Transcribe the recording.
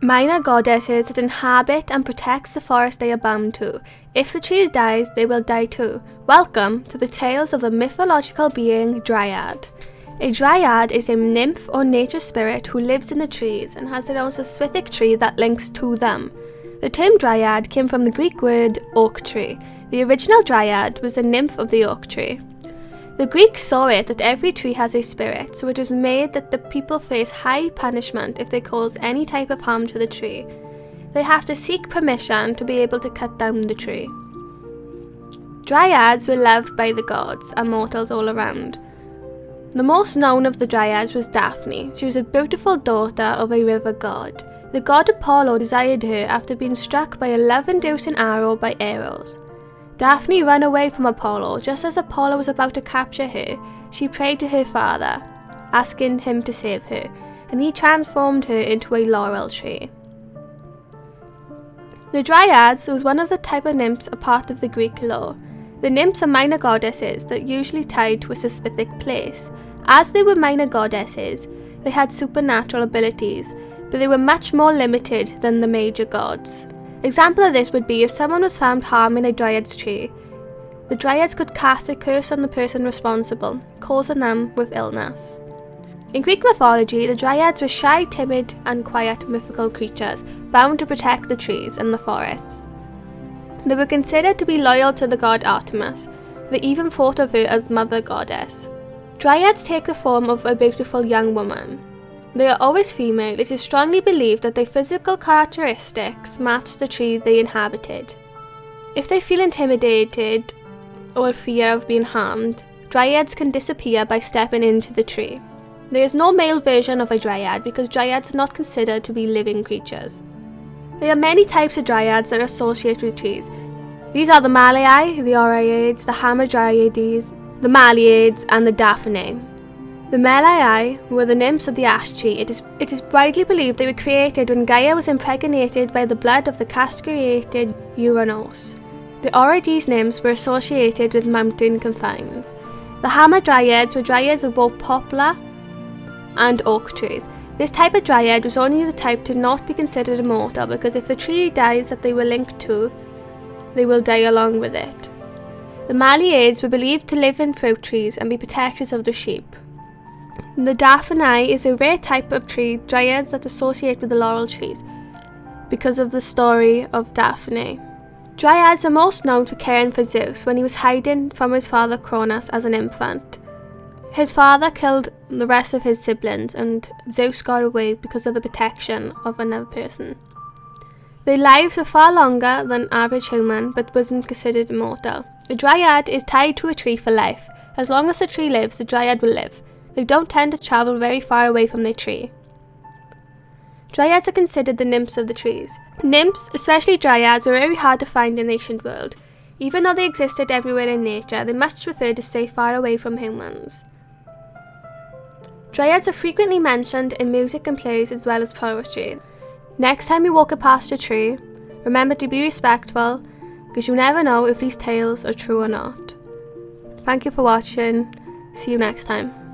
minor goddesses that inhabit and protect the forest they are bound to. If the tree dies, they will die too. Welcome to the tales of the mythological being Dryad. A Dryad is a nymph or nature spirit who lives in the trees and has their own specific tree that links to them. The term Dryad came from the Greek word oak tree. The original Dryad was a nymph of the oak tree. The Greeks saw it that every tree has a spirit, so it was made that the people face high punishment if they cause any type of harm to the tree. They have to seek permission to be able to cut down the tree. Dryads were loved by the gods and mortals all around. The most known of the Dryads was Daphne. She was a beautiful daughter of a river god. The god Apollo desired her after being struck by a love-inducing arrow by arrows. Daphne ran away from Apollo. Just as Apollo was about to capture her, she prayed to her father, asking him to save her, and he transformed her into a laurel tree. The Dryads was one of the type of nymphs a part of the Greek lore. The nymphs are minor goddesses that usually tied to a specific place. As they were minor goddesses, they had supernatural abilities, but they were much more limited than the major gods. Example of this would be if someone was found harming a Dryad's tree. The Dryads could cast a curse on the person responsible, causing them with illness. In Greek mythology, the Dryads were shy, timid, and quiet mythical creatures, bound to protect the trees and the forests. They were considered to be loyal to the god Artemis. They even thought of her as mother goddess. Dryads take the form of a beautiful young woman. They are always female. It is strongly believed that their physical characteristics match the tree they inhabited. If they feel intimidated or fear of being harmed, Dryads can disappear by stepping into the tree. There is no male version of a Dryad because Dryads are not considered to be living creatures. There are many types of Dryads that are associated with trees. These are the Malai, the Oreiades, the Hamadryades, the Maliades, and the Daphne. The Malai were the nymphs of the ash tree. It is widely believed they were created when Gaia was impregnated by the blood of the castrated Uranus. The Oreiades nymphs were associated with mountain confines. The Hamadryades were Dryads of both poplar and oak trees. This type of Dryad was only the type to not be considered immortal because if the tree dies that they were linked to, they will die along with it. The Maliades were believed to live in fruit trees and be protectors of the sheep. The Daphne is a rare type of tree Dryads that associate with the laurel trees because of the story of Daphne. Dryads are most known for caring for Zeus when he was hiding from his father Cronus as an infant. His father killed the rest of his siblings and Zeus got away because of the protection of another person. Their lives were far longer than average human but wasn't considered immortal. The Dryad is tied to a tree for life. As long as the tree lives, the Dryad will live. They don't tend to travel very far away from their tree. Dryads are considered the nymphs of the trees. Nymphs, especially Dryads, were very hard to find in the ancient world. Even though they existed everywhere in nature, they much preferred to stay far away from humans. Dryads are frequently mentioned in music and plays as well as poetry. Next time you walk past a tree, remember to be respectful because you never know if these tales are true or not. Thank you for watching. See you next time.